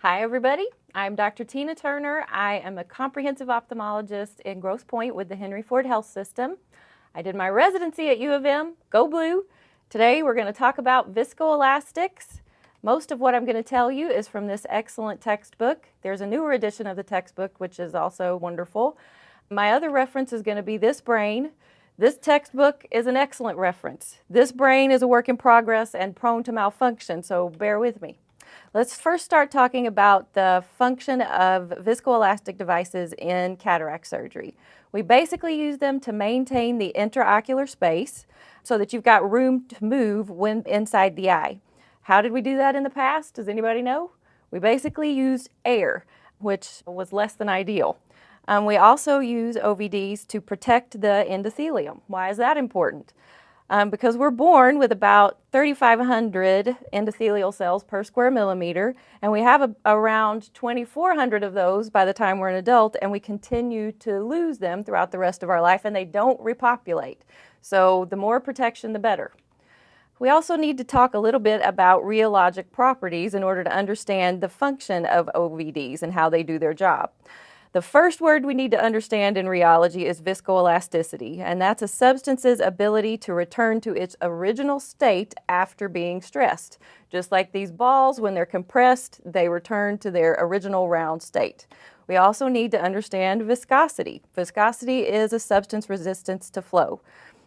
Hi everybody, I'm Dr. Tina Turner. I am a comprehensive ophthalmologist in Grosse Pointe with the Henry Ford Health System. I did my residency at U of M, go blue. Today we're going to talk about viscoelastics. Most of what I'm going to tell you is from this excellent textbook. There's a newer edition of the textbook which is also wonderful. My other reference is going to be this brain. This textbook is an excellent reference. This brain is a work in progress and prone to malfunction, so bear with me. Let's first start talking about the function of viscoelastic devices in cataract surgery. We basically use them to maintain the intraocular space so that you've got room to move when inside the eye. How did we do that in the past? Does anybody know? We basically used air, which was less than ideal. We also use OVDs to protect the endothelium. Why is that important? Because we're born with about 3,500 endothelial cells per square millimeter, and we have around 2,400 of those by the time we're an adult, and we continue to lose them throughout the rest of our life, and they don't repopulate. So the more protection, the better. We also need to talk a little bit about rheologic properties in order to understand the function of OVDs and how they do their job. The first word we need to understand in rheology is viscoelasticity, and that's a substance's ability to return to its original state after being stressed. Just like these balls, when they're compressed, they return to their original round state. We also need to understand viscosity. Viscosity is a substance resistance to flow.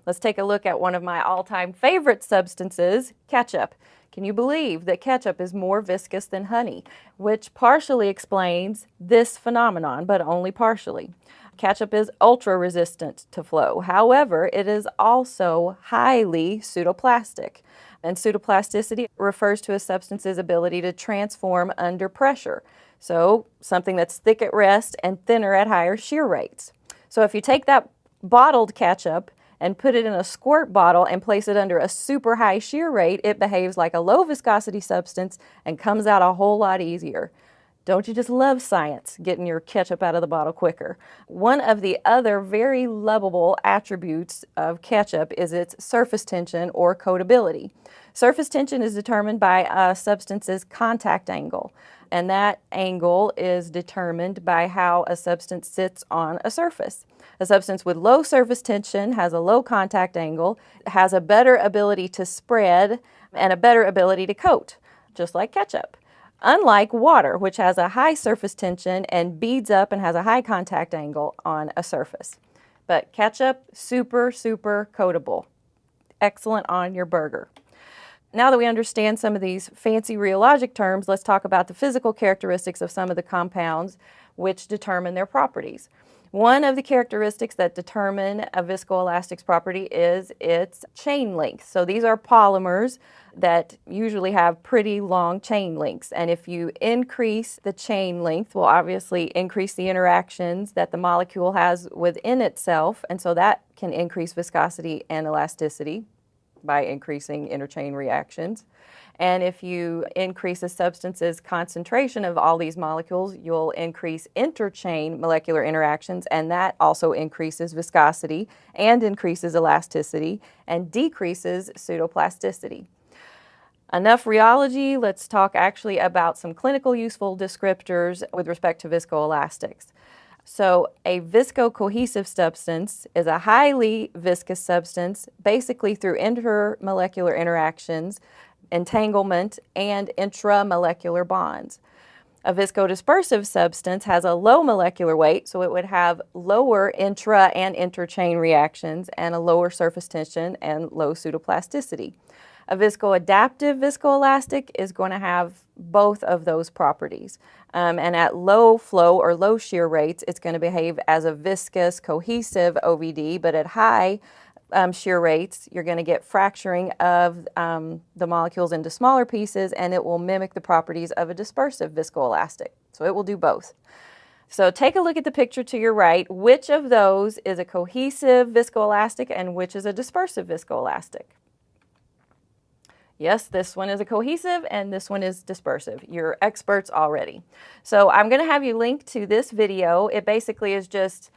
Let's take a look at one of my all-time favorite substances, ketchup. Can you believe that ketchup is more viscous than honey, which partially explains this phenomenon, but only partially. Ketchup is ultra-resistant to flow. However, it is also highly pseudoplastic. And pseudoplasticity refers to a substance's ability to transform under pressure. So something that's thick at rest and thinner at higher shear rates. So if you take that bottled ketchup and put it in a squirt bottle and place it under a super high shear rate, it behaves like a low viscosity substance and comes out a whole lot easier. Don't you just love science, getting your ketchup out of the bottle quicker? One of the other very lovable attributes of ketchup is its surface tension or coatability. Surface tension is determined by a substance's contact angle, and that angle is determined by how a substance sits on a surface. A substance with low surface tension has a low contact angle, has a better ability to spread, and a better ability to coat, just like ketchup. Unlike water, which has a high surface tension and beads up and has a high contact angle on a surface. But ketchup, super coatable. Excellent on your burger. Now that we understand some of these fancy rheologic terms, let's talk about the physical characteristics of some of the compounds which determine their properties. One of the characteristics that determine a viscoelastics property is its chain length. So these are polymers that usually have pretty long chain lengths. And if you increase the chain length, will obviously increase the interactions that the molecule has within itself. And so that can increase viscosity and elasticity by increasing interchain reactions. And if you increase a substance's concentration of all these molecules, you'll increase interchain molecular interactions, and that also increases viscosity and increases elasticity and decreases pseudoplasticity. Enough rheology, let's talk actually about some clinical useful descriptors with respect to viscoelastics. So a viscocohesive substance is a highly viscous substance, basically through intermolecular interactions, entanglement, and intramolecular bonds. A viscodispersive substance has a low molecular weight, so it would have lower intra and interchain reactions and a lower surface tension and low pseudoplasticity. A viscoadaptive viscoelastic is going to have both of those properties. And at low flow or low shear rates, it's going to behave as a viscous cohesive OVD, but at high shear rates, you're going to get fracturing of the molecules into smaller pieces, and it will mimic the properties of a dispersive viscoelastic. So it will do both. So take a look at the picture to your right. Which of those is a cohesive viscoelastic and which is a dispersive viscoelastic? Yes, this one is a cohesive and this one is dispersive. You're experts already. So I'm going to have you link to this video. It basically is just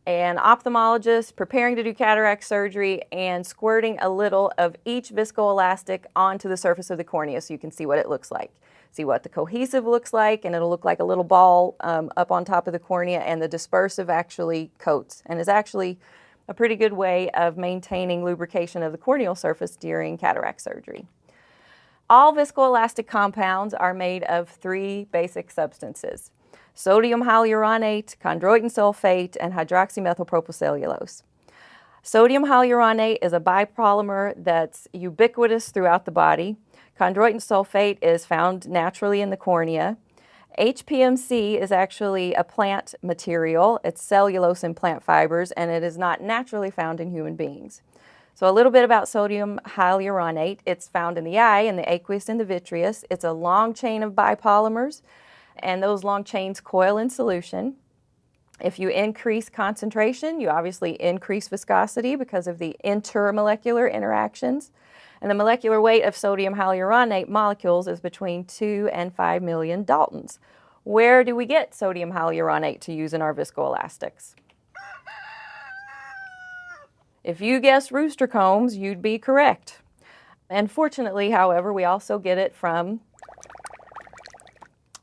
an ophthalmologist preparing to do cataract surgery and squirting a little of each viscoelastic onto the surface of the cornea so you can see what it looks like. See what the cohesive looks like, and it'll look like a little ball up on top of the cornea, and the dispersive actually coats and is actually a pretty good way of maintaining lubrication of the corneal surface during cataract surgery. All viscoelastic compounds are made of 3 basic substances: sodium hyaluronate, chondroitin sulfate, and hydroxymethylpropylcellulose. Sodium hyaluronate is a bipolymer that's ubiquitous throughout the body. Chondroitin sulfate is found naturally in the cornea. HPMC is actually a plant material. It's cellulose in plant fibers, and it is not naturally found in human beings. So a little bit about sodium hyaluronate. It's found in the eye, in the aqueous, and the vitreous. It's a long chain of bipolymers, and those long chains coil in solution. If you increase concentration, you obviously increase viscosity because of the intermolecular interactions. And the molecular weight of sodium hyaluronate molecules is between 2 and 5 million Daltons. Where do we get sodium hyaluronate to use in our viscoelastics? If you guessed rooster combs, you'd be correct. Unfortunately, however, we also get it from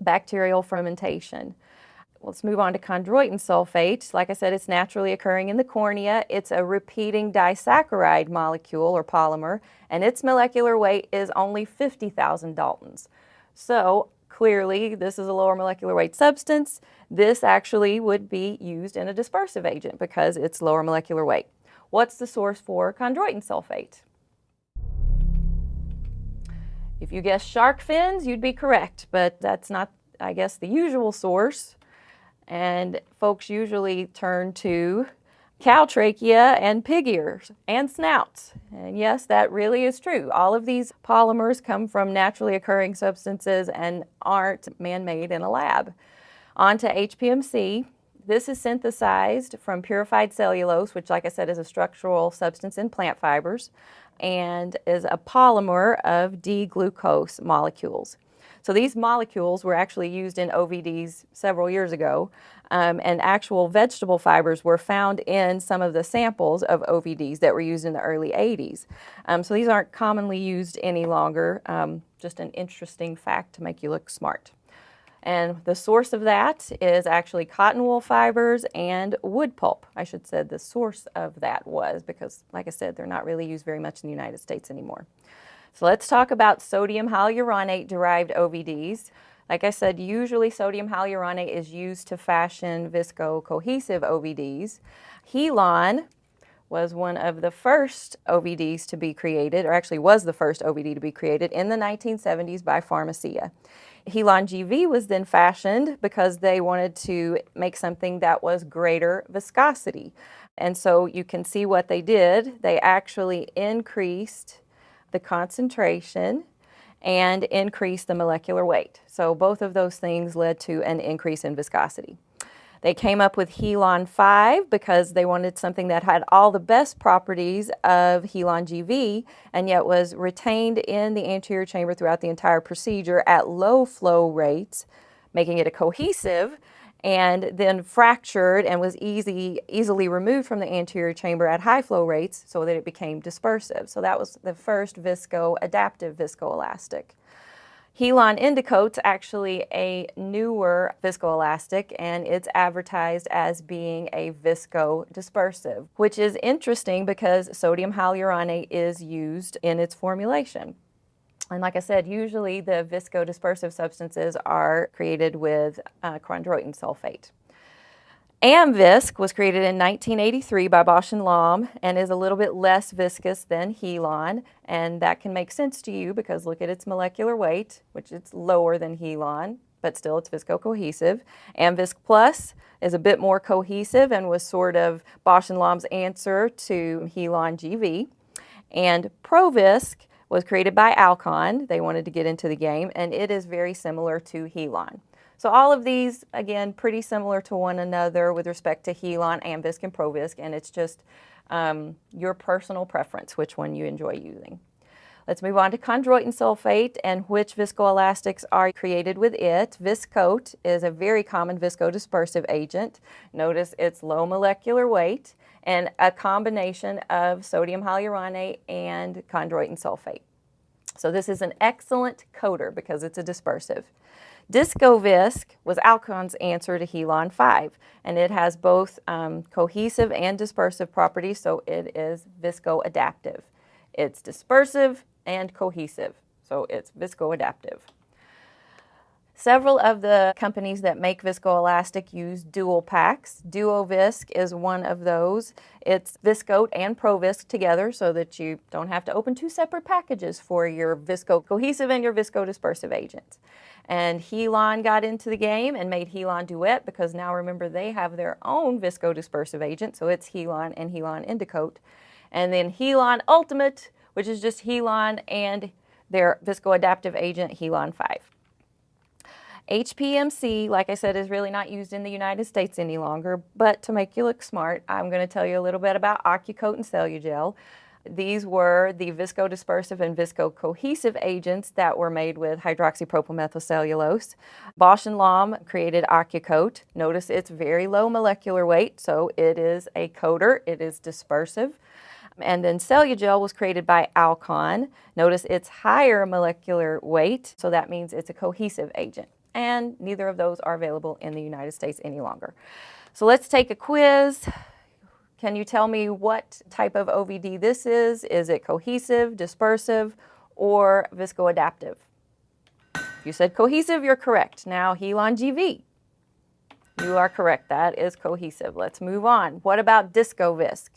bacterial fermentation. Let's move on to chondroitin sulfate. Like I said, it's naturally occurring in the cornea. It's a repeating disaccharide molecule or polymer, and its molecular weight is only 50,000 Daltons. So clearly, this is a lower molecular weight substance. This actually would be used in a dispersive agent because it's lower molecular weight. What's the source for chondroitin sulfate? If you guessed shark fins, you'd be correct, but that's not, I guess, the usual source. And folks usually turn to cow trachea and pig ears and snouts. And yes, that really is true. All of these polymers come from naturally occurring substances and aren't man-made in a lab. On to HPMC. This is synthesized from purified cellulose, which, like I said, is a structural substance in plant fibers, and is a polymer of D-glucose molecules. So these molecules were actually used in OVDs several years ago, and actual vegetable fibers were found in some of the samples of OVDs that were used in the early 80s. So these aren't commonly used any longer, just an interesting fact to make you look smart. And the source of that is actually cotton wool fibers and wood pulp. I should say the source of that was, because like I said, they're not really used very much in the United States anymore. So let's talk about sodium hyaluronate derived OVDs. Like I said, usually sodium hyaluronate is used to fashion visco-cohesive OVDs. Helon was one of the first OVDs to be created, or actually was the first OVD to be created in the 1970s by Pharmacia. Helon GV was then fashioned because they wanted to make something that was greater viscosity. And so you can see what they did. They actually increased the concentration and increase the molecular weight. So both of those things led to an increase in viscosity. They came up with Helon 5 because they wanted something that had all the best properties of Helon GV and yet was retained in the anterior chamber throughout the entire procedure at low flow rates, making it a cohesive, and then fractured and was easily removed from the anterior chamber at high flow rates so that it became dispersive. So that was the first adaptive viscoelastic. Helon Indicoat's actually a newer viscoelastic, and it's advertised as being a visco-dispersive, which is interesting because sodium hyaluronate is used in its formulation. And like I said, usually the visco-dispersive substances are created with chondroitin sulfate. Amvisc was created in 1983 by Bausch & Lomb and is a little bit less viscous than Helon, and that can make sense to you because look at its molecular weight, which it's lower than Helon, but still it's visco-cohesive. Amvisc Plus is a bit more cohesive and was sort of Bausch & Lomb's answer to Helon GV. And Provisc was created by Alcon. They wanted to get into the game, and it is very similar to Helon. So all of these, again, pretty similar to one another with respect to Helon, Amvisc, and Provisc, and it's just your personal preference, which one you enjoy using. Let's move on to chondroitin sulfate and which viscoelastics are created with it. Viscoat is a very common viscodispersive agent. Notice it's low molecular weight and a combination of sodium hyaluronate and chondroitin sulfate. So this is an excellent coater because it's a dispersive. Discovisc was Alcon's answer to Helon 5, and it has both cohesive and dispersive properties, so it is viscoadaptive. It's dispersive and cohesive, so it's viscoadaptive. Several of the companies that make viscoelastic use dual packs. Duovisc is one of those. It's Viscoat and Provisc together so that you don't have to open two separate packages for your visco-cohesive and your viscodispersive agents. And Helon got into the game and made Helon Duet because now remember they have their own viscodispersive agent, so it's Helon and Helon Indicoat. And then Helon Ultimate, which is just Helon and their viscoadaptive agent, Helon 5. HPMC, like I said, is really not used in the United States any longer, but to make you look smart, I'm going to tell you a little bit about OcuCoat and Cellugel. These were the viscodispersive and viscocohesive agents that were made with hydroxypropylmethylcellulose. Bausch & Lomb created OcuCoat. Notice it's very low molecular weight, so it is a coater, it is dispersive. And then Cellugel was created by Alcon. Notice it's higher molecular weight, so that means it's a cohesive agent. And neither of those are available in the United States any longer. So let's take a quiz. Can you tell me what type of OVD this is? Is it cohesive, dispersive, or viscoadaptive? If you said cohesive, you're correct. Now, Helon GV. You are correct. That is cohesive. Let's move on. What about Discovisc?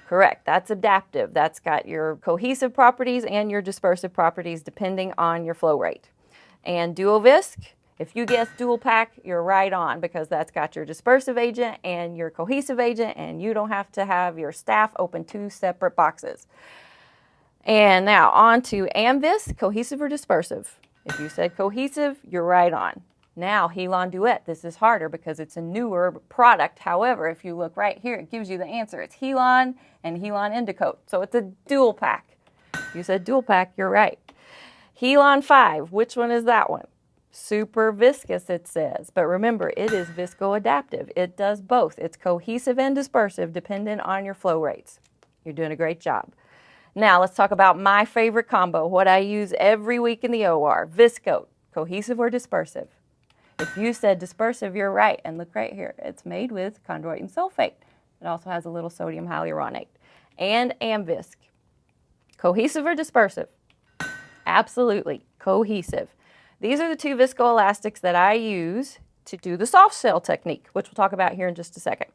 Correct. That's adaptive. That's got your cohesive properties and your dispersive properties depending on your flow rate. And Duovisc, if you guessed dual pack, you're right on because that's got your dispersive agent and your cohesive agent, and you don't have to have your staff open two separate boxes. And now on to Amvisc, cohesive or dispersive. If you said cohesive, you're right on. Now Helon Duet, this is harder because it's a newer product. However, if you look right here, it gives you the answer. It's Helon and Helon Indicoat. So it's a dual pack. If you said dual pack, you're right. Helon 5, which one is that one? Super viscous, it says. But remember, it is viscoadaptive. It does both. It's cohesive and dispersive depending on your flow rates. You're doing a great job. Now let's talk about my favorite combo, what I use every week in the OR. Viscoat, cohesive or dispersive? If you said dispersive, you're right. And look right here. It's made with chondroitin sulfate. It also has a little sodium hyaluronate. And Amvisc, cohesive or dispersive? Absolutely, cohesive. These are the two viscoelastics that I use to do the soft shell technique, which we'll talk about here in just a second.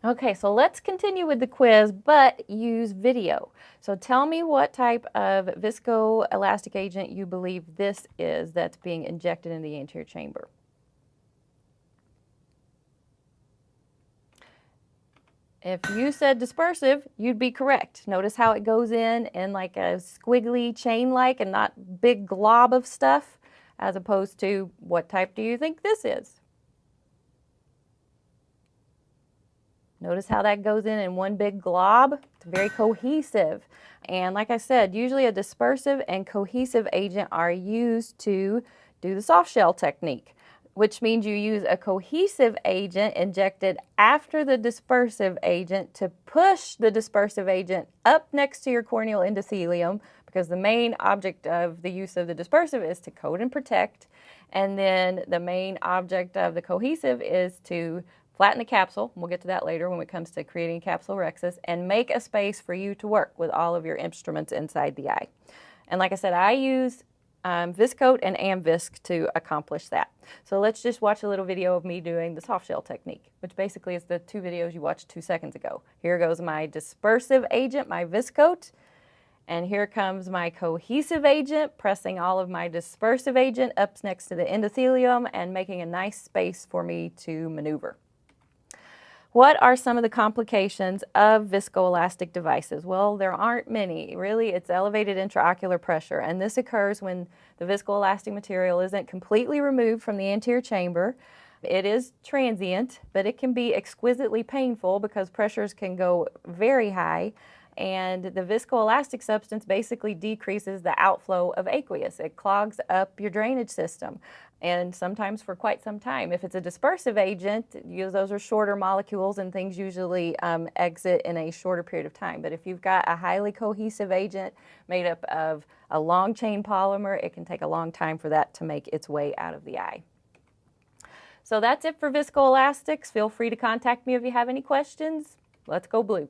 Okay, so let's continue with the quiz, but use video. So tell me what type of viscoelastic agent you believe this is that's being injected in the anterior chamber. If you said dispersive, you'd be correct. Notice how it goes in like a squiggly chain-like and not big glob of stuff, as opposed to what type do you think this is? Notice how that goes in one big glob? It's very cohesive. And like I said, usually a dispersive and cohesive agent are used to do the soft shell technique, which means you use a cohesive agent injected after the dispersive agent to push the dispersive agent up next to your corneal endothelium, because the main object of the use of the dispersive is to coat and protect, and then the main object of the cohesive is to flatten the capsule. We'll get to that later when it comes to creating capsule rhexis, and make a space for you to work with all of your instruments inside the eye. And like I said, I use Viscoat and Amvisc to accomplish that. So let's just watch a little video of me doing the soft shell technique, which basically is the two videos you watched 2 seconds ago. Here goes my dispersive agent, my Viscoat, and here comes my cohesive agent, pressing all of my dispersive agent up next to the endothelium and making a nice space for me to maneuver. What are some of the complications of viscoelastic devices? Well, there aren't many. Really, it's elevated intraocular pressure, and this occurs when the viscoelastic material isn't completely removed from the anterior chamber. It is transient, but it can be exquisitely painful because pressures can go very high. And the viscoelastic substance basically decreases the outflow of aqueous. It clogs up your drainage system, and sometimes for quite some time. If it's a dispersive agent, those are shorter molecules and things usually exit in a shorter period of time. But if you've got a highly cohesive agent made up of a long chain polymer, it can take a long time for that to make its way out of the eye. So that's it for viscoelastics. Feel free to contact me if you have any questions. Let's go blue.